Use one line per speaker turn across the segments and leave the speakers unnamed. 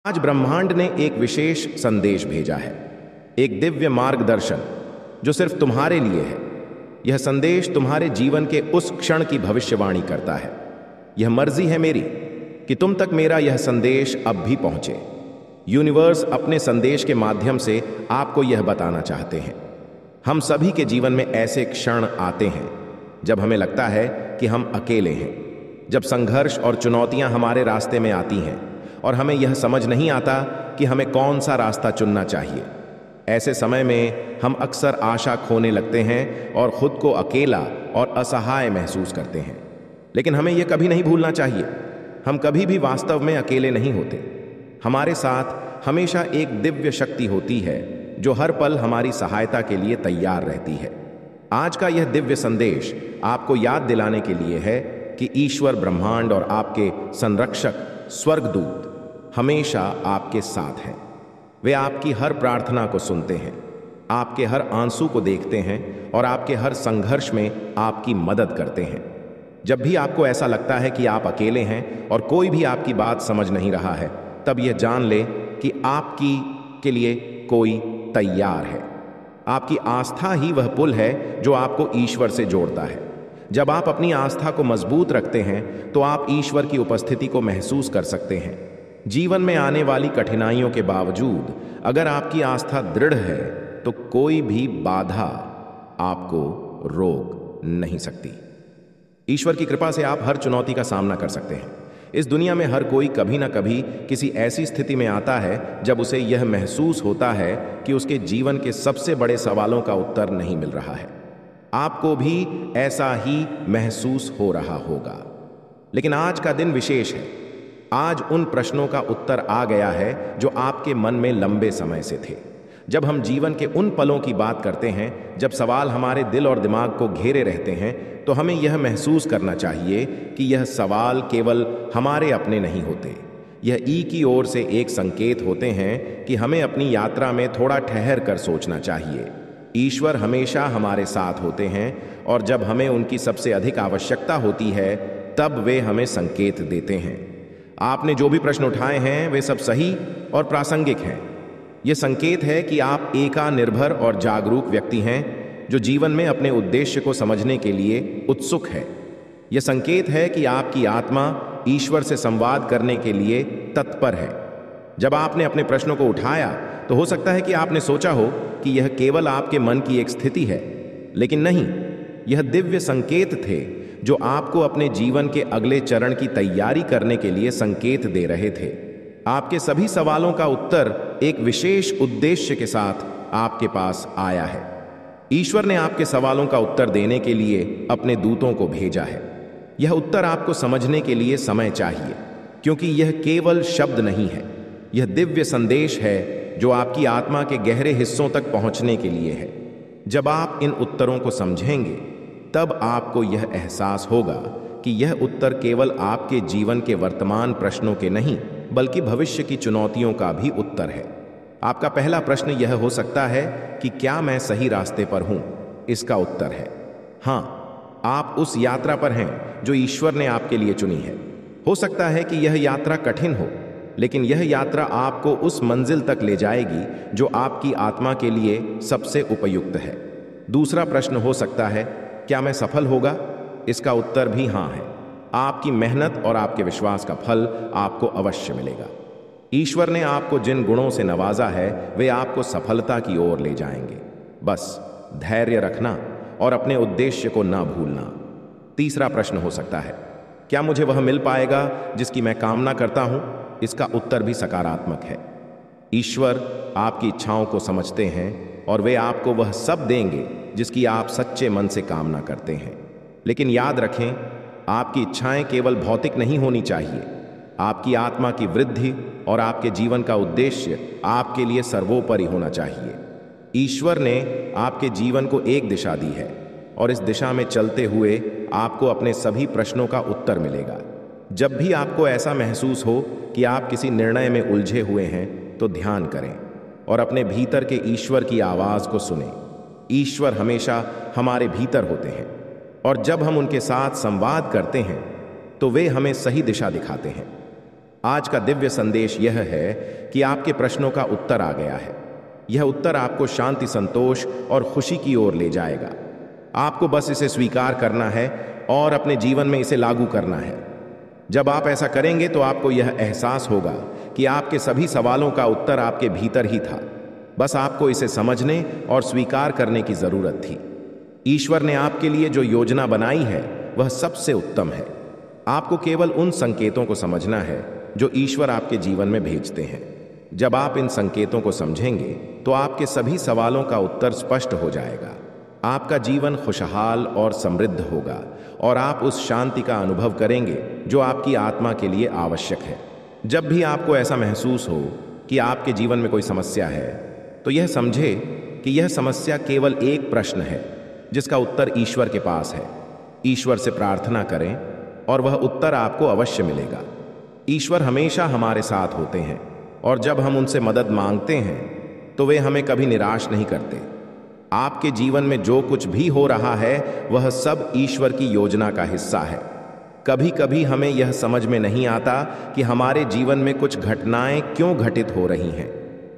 आज ब्रह्मांड ने एक विशेष संदेश भेजा है, एक दिव्य मार्गदर्शन जो सिर्फ तुम्हारे लिए है। यह संदेश तुम्हारे जीवन के उस क्षण की भविष्यवाणी करता है। यह मर्जी है मेरी कि तुम तक मेरा यह संदेश अब भी पहुंचे। यूनिवर्स अपने संदेश के माध्यम से आपको यह बताना चाहते हैं। हम सभी के जीवन में ऐसे क्षण आते हैं जब हमें लगता है कि हम अकेले हैं, जब संघर्ष और चुनौतियां हमारे रास्ते में आती हैं और हमें यह समझ नहीं आता कि हमें कौन सा रास्ता चुनना चाहिए। ऐसे समय में हम अक्सर आशा खोने लगते हैं और खुद को अकेला और असहाय महसूस करते हैं। लेकिन हमें यह कभी नहीं भूलना चाहिए, हम कभी भी वास्तव में अकेले नहीं होते। हमारे साथ हमेशा एक दिव्य शक्ति होती है जो हर पल हमारी सहायता के लिए तैयार रहती है। आज का यह दिव्य संदेश आपको याद दिलाने के लिए है कि ईश्वर, ब्रह्मांड और आपके संरक्षक स्वर्गदूत हमेशा आपके साथ हैं। वे आपकी हर प्रार्थना को सुनते हैं, आपके हर आंसू को देखते हैं और आपके हर संघर्ष में आपकी मदद करते हैं। जब भी आपको ऐसा लगता है कि आप अकेले हैं और कोई भी आपकी बात समझ नहीं रहा है, तब यह जान ले कि आपकी के लिए कोई तैयार है। आपकी आस्था ही वह पुल है जो आपको ईश्वर से जोड़ता है। जब आप अपनी आस्था को मजबूत रखते हैं तो आप ईश्वर की उपस्थिति को महसूस कर सकते हैं। जीवन में आने वाली कठिनाइयों के बावजूद अगर आपकी आस्था दृढ़ है तो कोई भी बाधा आपको रोक नहीं सकती। ईश्वर की कृपा से आप हर चुनौती का सामना कर सकते हैं। इस दुनिया में हर कोई कभी ना कभी किसी ऐसी स्थिति में आता है जब उसे यह महसूस होता है कि उसके जीवन के सबसे बड़े सवालों का उत्तर नहीं मिल रहा है। आपको भी ऐसा ही महसूस हो रहा होगा। लेकिन आज का दिन विशेष है। आज उन प्रश्नों का उत्तर आ गया है जो आपके मन में लंबे समय से थे। जब हम जीवन के उन पलों की बात करते हैं जब सवाल हमारे दिल और दिमाग को घेरे रहते हैं, तो हमें यह महसूस करना चाहिए कि यह सवाल केवल हमारे अपने नहीं होते। यह ई की ओर से एक संकेत होते हैं कि हमें अपनी यात्रा में थोड़ा ठहर कर सोचना चाहिए। ईश्वर हमेशा हमारे साथ होते हैं और जब हमें उनकी सबसे अधिक आवश्यकता होती है तब वे हमें संकेत देते हैं। आपने जो भी प्रश्न उठाए हैं वे सब सही और प्रासंगिक हैं। यह संकेत है कि आप एकानिर्भर और जागरूक व्यक्ति हैं जो जीवन में अपने उद्देश्य को समझने के लिए उत्सुक है। यह संकेत है कि आपकी आत्मा ईश्वर से संवाद करने के लिए तत्पर है। जब आपने अपने प्रश्नों को उठाया तो हो सकता है कि आपने सोचा हो कि यह केवल आपके मन की एक स्थिति है, लेकिन नहीं, यह दिव्य संकेत थे जो आपको अपने जीवन के अगले चरण की तैयारी करने के लिए संकेत दे रहे थे। आपके सभी सवालों का उत्तर एक विशेष उद्देश्य के साथ आपके पास आया है। ईश्वर ने आपके सवालों का उत्तर देने के लिए अपने दूतों को भेजा है। यह उत्तर आपको समझने के लिए समय चाहिए, क्योंकि यह केवल शब्द नहीं है, यह दिव्य संदेश है जो आपकी आत्मा के गहरे हिस्सों तक पहुंचने के लिए है। जब आप इन उत्तरों को समझेंगे तब आपको यह एहसास होगा कि यह उत्तर केवल आपके जीवन के वर्तमान प्रश्नों के नहीं बल्कि भविष्य की चुनौतियों का भी उत्तर है। आपका पहला प्रश्न यह हो सकता है कि क्या मैं सही रास्ते पर हूं? इसका उत्तर है हां, आप उस यात्रा पर हैं जो ईश्वर ने आपके लिए चुनी है। हो सकता है कि यह यात्रा कठिन हो, लेकिन यह यात्रा आपको उस मंजिल तक ले जाएगी जो आपकी आत्मा के लिए सबसे उपयुक्त है। दूसरा प्रश्न हो सकता है, क्या मैं सफल होगा? इसका उत्तर भी हां है। आपकी मेहनत और आपके विश्वास का फल आपको अवश्य मिलेगा। ईश्वर ने आपको जिन गुणों से नवाजा है वे आपको सफलता की ओर ले जाएंगे। बस धैर्य रखना और अपने उद्देश्य को ना भूलना। तीसरा प्रश्न हो सकता है, क्या मुझे वह मिल पाएगा जिसकी मैं कामना करता हूं? इसका उत्तर भी सकारात्मक है। ईश्वर आपकी इच्छाओं को समझते हैं और वे आपको वह सब देंगे जिसकी आप सच्चे मन से कामना करते हैं। लेकिन याद रखें, आपकी इच्छाएं केवल भौतिक नहीं होनी चाहिए। आपकी आत्मा की वृद्धि और आपके जीवन का उद्देश्य आपके लिए सर्वोपरि होना चाहिए। ईश्वर ने आपके जीवन को एक दिशा दी है और इस दिशा में चलते हुए आपको अपने सभी प्रश्नों का उत्तर मिलेगा। जब भी आपको ऐसा महसूस हो कि आप किसी निर्णय में उलझे हुए हैं तो ध्यान करें और अपने भीतर के ईश्वर की आवाज को सुनें। ईश्वर हमेशा हमारे भीतर होते हैं और जब हम उनके साथ संवाद करते हैं तो वे हमें सही दिशा दिखाते हैं। आज का दिव्य संदेश यह है कि आपके प्रश्नों का उत्तर आ गया है। यह उत्तर आपको शांति, संतोष और खुशी की ओर ले जाएगा। आपको बस इसे स्वीकार करना है और अपने जीवन में इसे लागू करना है। जब आप ऐसा करेंगे तो आपको यह एहसास होगा कि आपके सभी सवालों का उत्तर आपके भीतर ही था। बस आपको इसे समझने और स्वीकार करने की जरूरत थी। ईश्वर ने आपके लिए जो योजना बनाई है वह सबसे उत्तम है। आपको केवल उन संकेतों को समझना है जो ईश्वर आपके जीवन में भेजते हैं। जब आप इन संकेतों को समझेंगे तो आपके सभी सवालों का उत्तर स्पष्ट हो जाएगा। आपका जीवन खुशहाल और समृद्ध होगा और आप उस शांति का अनुभव करेंगे जो आपकी आत्मा के लिए आवश्यक है। जब भी आपको ऐसा महसूस हो कि आपके जीवन में कोई समस्या है, तो यह समझे कि यह समस्या केवल एक प्रश्न है जिसका उत्तर ईश्वर के पास है। ईश्वर से प्रार्थना करें और वह उत्तर आपको अवश्य मिलेगा। ईश्वर हमेशा हमारे साथ होते हैं और जब हम उनसे मदद मांगते हैं तो वे हमें कभी निराश नहीं करते। आपके जीवन में जो कुछ भी हो रहा है वह सब ईश्वर की योजना का हिस्सा है। कभी कभी हमें यह समझ में नहीं आता कि हमारे जीवन में कुछ घटनाएं क्यों घटित हो रही हैं,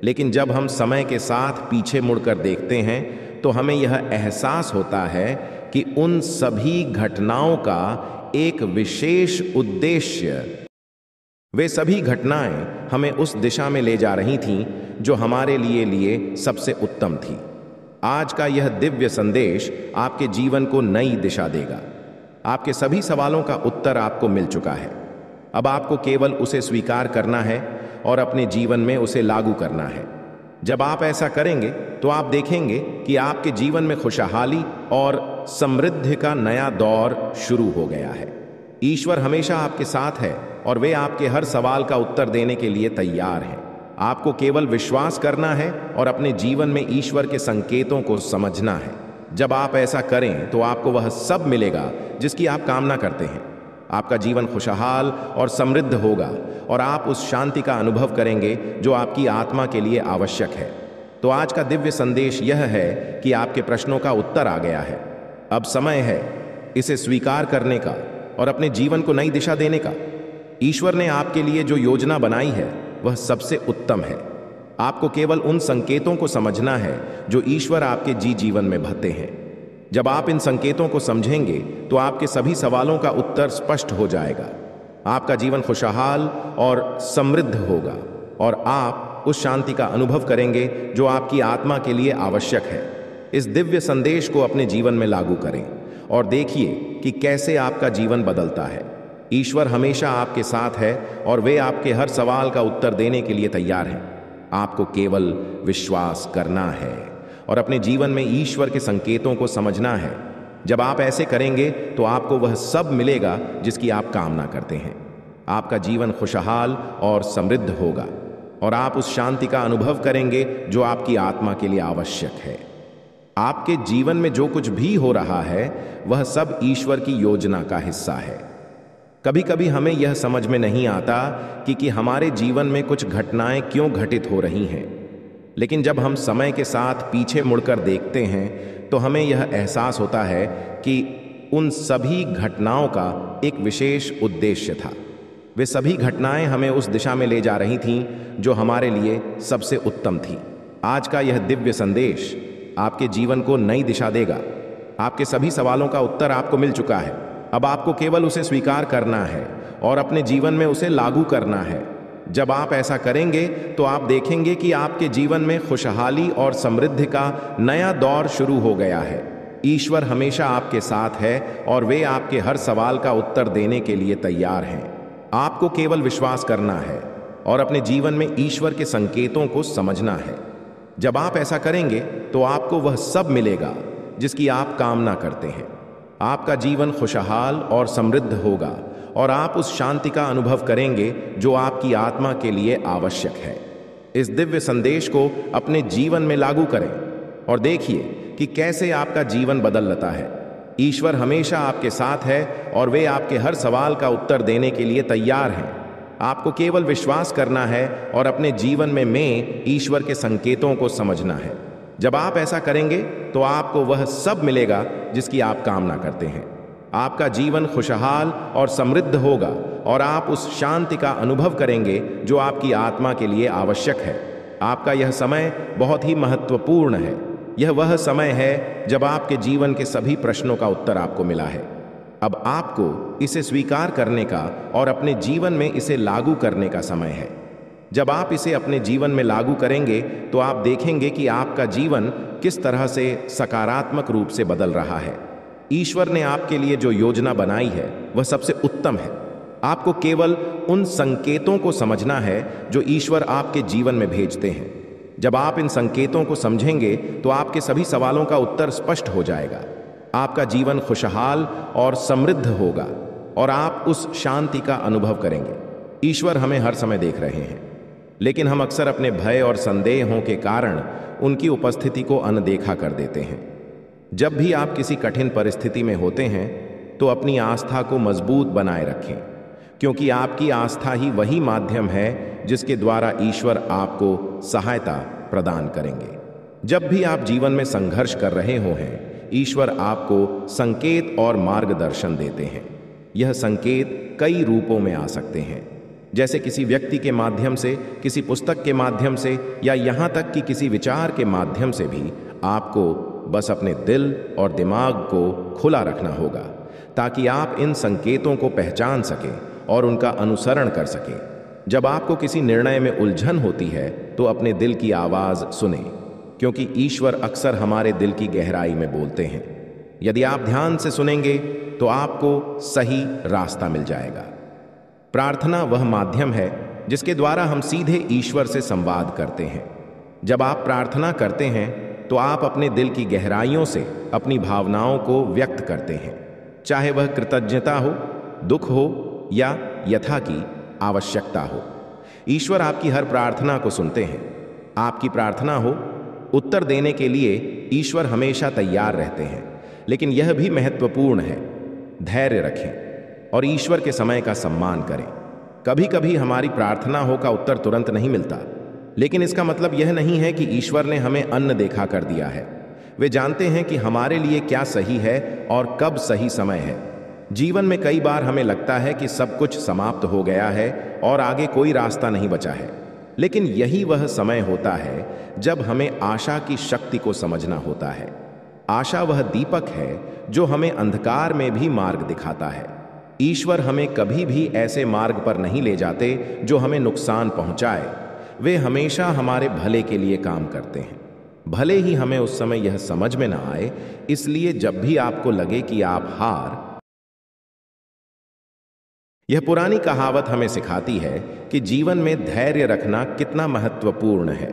लेकिन जब हम समय के साथ पीछे मुड़कर देखते हैं तो हमें यह एहसास होता है कि उन सभी घटनाओं का एक विशेष उद्देश्य, वे सभी घटनाएं हमें उस दिशा में ले जा रही थीं जो हमारे लिए सबसे उत्तम थी। आज का यह दिव्य संदेश आपके जीवन को नई दिशा देगा। आपके सभी सवालों का उत्तर आपको मिल चुका है। अब आपको केवल उसे स्वीकार करना है और अपने जीवन में उसे लागू करना है। जब आप ऐसा करेंगे तो आप देखेंगे कि आपके जीवन में खुशहाली और समृद्धि का नया दौर शुरू हो गया है। ईश्वर हमेशा आपके साथ है और वे आपके हर सवाल का उत्तर देने के लिए तैयार हैं। आपको केवल विश्वास करना है और अपने जीवन में ईश्वर के संकेतों को समझना है। जब आप ऐसा करें तो आपको वह सब मिलेगा जिसकी आप कामना करते हैं। आपका जीवन खुशहाल और समृद्ध होगा और आप उस शांति का अनुभव करेंगे जो आपकी आत्मा के लिए आवश्यक है। तो आज का दिव्य संदेश यह है कि आपके प्रश्नों का उत्तर आ गया है। अब समय है इसे स्वीकार करने का और अपने जीवन को नई दिशा देने का। ईश्वर ने आपके लिए जो योजना बनाई है वह सबसे उत्तम है। आपको केवल उन संकेतों को समझना है जो ईश्वर आपके जीवन में भरते हैं। जब आप इन संकेतों को समझेंगे तो आपके सभी सवालों का उत्तर स्पष्ट हो जाएगा। आपका जीवन खुशहाल और समृद्ध होगा और आप उस शांति का अनुभव करेंगे जो आपकी आत्मा के लिए आवश्यक है। इस दिव्य संदेश को अपने जीवन में लागू करें और देखिए कि कैसे आपका जीवन बदलता है। ईश्वर हमेशा आपके साथ है और वे आपके हर सवाल का उत्तर देने के लिए तैयार हैं। आपको केवल विश्वास करना है और अपने जीवन में ईश्वर के संकेतों को समझना है। जब आप ऐसे करेंगे तो आपको वह सब मिलेगा जिसकी आप कामना करते हैं। आपका जीवन खुशहाल और समृद्ध होगा और आप उस शांति का अनुभव करेंगे जो आपकी आत्मा के लिए आवश्यक है। आपके जीवन में जो कुछ भी हो रहा है वह सब ईश्वर की योजना का हिस्सा है। कभी कभी हमें यह समझ में नहीं आता कि हमारे जीवन में कुछ घटनाएं क्यों घटित हो रही हैं, लेकिन जब हम समय के साथ पीछे मुड़कर देखते हैं तो हमें यह एहसास होता है कि उन सभी घटनाओं का एक विशेष उद्देश्य था। वे सभी घटनाएं हमें उस दिशा में ले जा रही थीं जो हमारे लिए सबसे उत्तम थी। आज का यह दिव्य संदेश आपके जीवन को नई दिशा देगा। आपके सभी सवालों का उत्तर आपको मिल चुका है। अब आपको केवल उसे स्वीकार करना है और अपने जीवन में उसे लागू करना है। जब आप ऐसा करेंगे तो आप देखेंगे कि आपके जीवन में खुशहाली और समृद्धि का नया दौर शुरू हो गया है। ईश्वर हमेशा आपके साथ है और वे आपके हर सवाल का उत्तर देने के लिए तैयार हैं। आपको केवल विश्वास करना है और अपने जीवन में ईश्वर के संकेतों को समझना है। जब आप ऐसा करेंगे तो आपको वह सब मिलेगा जिसकी आप कामना करते हैं। आपका जीवन खुशहाल और समृद्ध होगा और आप उस शांति का अनुभव करेंगे जो आपकी आत्मा के लिए आवश्यक है। इस दिव्य संदेश को अपने जीवन में लागू करें और देखिए कि कैसे आपका जीवन बदलता है। ईश्वर हमेशा आपके साथ है और वे आपके हर सवाल का उत्तर देने के लिए तैयार हैं। आपको केवल विश्वास करना है और अपने जीवन में ईश्वर के संकेतों को समझना है। जब आप ऐसा करेंगे तो आपको वह सब मिलेगा जिसकी आप कामना करते हैं। आपका जीवन खुशहाल और समृद्ध होगा और आप उस शांति का अनुभव करेंगे जो आपकी आत्मा के लिए आवश्यक है। आपका यह समय बहुत ही महत्वपूर्ण है। यह वह समय है जब आपके जीवन के सभी प्रश्नों का उत्तर आपको मिला है। अब आपको इसे स्वीकार करने का और अपने जीवन में इसे लागू करने का समय है। जब आप इसे अपने जीवन में लागू करेंगे तो आप देखेंगे कि आपका जीवन किस तरह से सकारात्मक रूप से बदल रहा है। ईश्वर ने आपके लिए जो योजना बनाई है वह सबसे उत्तम है। आपको केवल उन संकेतों को समझना है जो ईश्वर आपके जीवन में भेजते हैं। जब आप इन संकेतों को समझेंगे तो आपके सभी सवालों का उत्तर स्पष्ट हो जाएगा। आपका जीवन खुशहाल और समृद्ध होगा और आप उस शांति का अनुभव करेंगे। ईश्वर हमें हर समय देख रहे हैं, लेकिन हम अक्सर अपने भय और संदेहों के कारण उनकी उपस्थिति को अनदेखा कर देते हैं। जब भी आप किसी कठिन परिस्थिति में होते हैं तो अपनी आस्था को मजबूत बनाए रखें, क्योंकि आपकी आस्था ही वही माध्यम है जिसके द्वारा ईश्वर आपको सहायता प्रदान करेंगे। जब भी आप जीवन में संघर्ष कर रहे हो हैं, ईश्वर आपको संकेत और मार्गदर्शन देते हैं। यह संकेत कई रूपों में आ सकते हैं, जैसे किसी व्यक्ति के माध्यम से, किसी पुस्तक के माध्यम से, या यहाँ तक कि किसी विचार के माध्यम से भी। आपको बस अपने दिल और दिमाग को खुला रखना होगा ताकि आप इन संकेतों को पहचान सकें और उनका अनुसरण कर सकें। जब आपको किसी निर्णय में उलझन होती है तो अपने दिल की आवाज़ सुने, क्योंकि ईश्वर अक्सर हमारे दिल की गहराई में बोलते हैं। यदि आप ध्यान से सुनेंगे तो आपको सही रास्ता मिल जाएगा। प्रार्थना वह माध्यम है जिसके द्वारा हम सीधे ईश्वर से संवाद करते हैं। जब आप प्रार्थना करते हैं तो आप अपने दिल की गहराइयों से अपनी भावनाओं को व्यक्त करते हैं, चाहे वह कृतज्ञता हो, दुख हो या यथा की आवश्यकता हो। ईश्वर आपकी हर प्रार्थना को सुनते हैं। आपकी प्रार्थना हो, उत्तर देने के लिए ईश्वर हमेशा तैयार रहते हैं। लेकिन यह भी महत्वपूर्ण है, धैर्य रखें और ईश्वर के समय का सम्मान करें। कभी कभी हमारी प्रार्थनाओं का उत्तर तुरंत नहीं मिलता, लेकिन इसका मतलब यह नहीं है कि ईश्वर ने हमें अनदेखा कर दिया है। वे जानते हैं कि हमारे लिए क्या सही है और कब सही समय है। जीवन में कई बार हमें लगता है कि सब कुछ समाप्त हो गया है और आगे कोई रास्ता नहीं बचा है, लेकिन यही वह समय होता है जब हमें आशा की शक्ति को समझना होता है। आशा वह दीपक है जो हमें अंधकार में भी मार्ग दिखाता है। ईश्वर हमें कभी भी ऐसे मार्ग पर नहीं ले जाते जो हमें नुकसान पहुंचाए। वे हमेशा हमारे भले के लिए काम करते हैं, भले ही हमें उस समय यह समझ में ना आए। इसलिए जब भी आपको लगे कि आप यह पुरानी कहावत हमें सिखाती है कि जीवन में धैर्य रखना कितना महत्वपूर्ण है।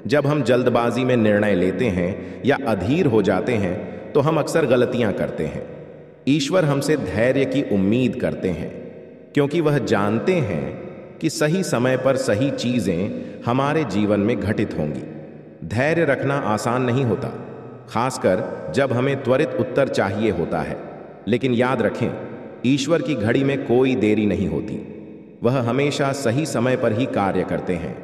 जब हम जल्दबाजी में निर्णय लेते हैं या अधीर हो जाते हैं तो हम अक्सर गलतियां करते हैं। ईश्वर हमसे धैर्य की उम्मीद करते हैं, क्योंकि वह जानते हैं कि सही समय पर सही चीजें हमारे जीवन में घटित होंगी। धैर्य रखना आसान नहीं होता, खासकर जब हमें त्वरित उत्तर चाहिए होता है। लेकिन याद रखें, ईश्वर की घड़ी में कोई देरी नहीं होती। वह हमेशा सही समय पर ही कार्य करते हैं।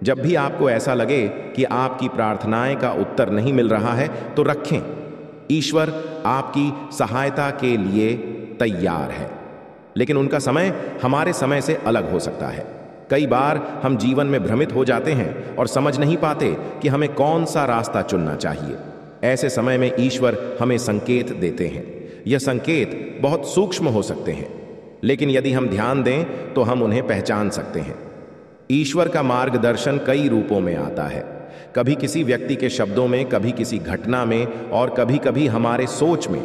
जब भी आपको ऐसा लगे कि आपकी प्रार्थनाएं का उत्तर नहीं मिल रहा है तो रखें, ईश्वर आपकी सहायता के लिए तैयार है। लेकिन उनका समय हमारे समय से अलग हो सकता है। कई बार हम जीवन में भ्रमित हो जाते हैं और समझ नहीं पाते कि हमें कौन सा रास्ता चुनना चाहिए। ऐसे समय में ईश्वर हमें संकेत देते हैं। यह संकेत बहुत सूक्ष्म हो सकते हैं, लेकिन यदि हम ध्यान दें तो हम उन्हें पहचान सकते हैं। ईश्वर का मार्गदर्शन कई रूपों में आता है, कभी किसी व्यक्ति के शब्दों में, कभी किसी घटना में और कभी कभी हमारे सोच में।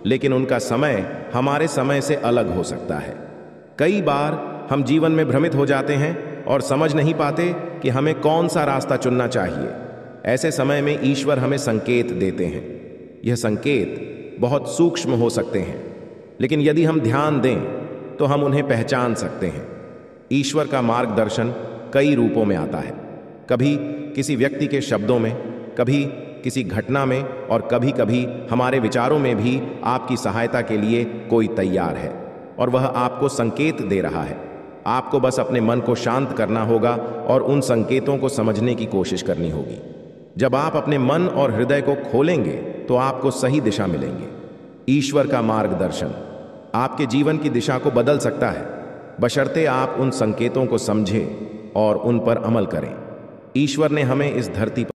लेकिन उनका समय हमारे समय से अलग हो सकता है। कई बार हम जीवन में भ्रमित हो जाते हैं और समझ नहीं पाते कि हमें कौन सा रास्ता चुनना चाहिए। ऐसे समय में ईश्वर हमें संकेत देते हैं। यह संकेत बहुत सूक्ष्म हो सकते हैं, लेकिन यदि हम ध्यान दें तो हम उन्हें पहचान सकते हैं। ईश्वर का मार्गदर्शन कई रूपों में आता है, कभी किसी व्यक्ति के शब्दों में, कभी किसी घटना में और कभी कभी हमारे विचारों में भी। आपकी सहायता के लिए कोई तैयार है और वह आपको संकेत दे रहा है। आपको बस अपने मन को शांत करना होगा और उन संकेतों को समझने की कोशिश करनी होगी। जब आप अपने मन और हृदय को खोलेंगे तो आपको सही दिशा मिलेंगे। ईश्वर का मार्गदर्शन आपके जीवन की दिशा को बदल सकता है, बशर्ते आप उन संकेतों को समझें और उन पर अमल करें। ईश्वर ने हमें इस धरती पर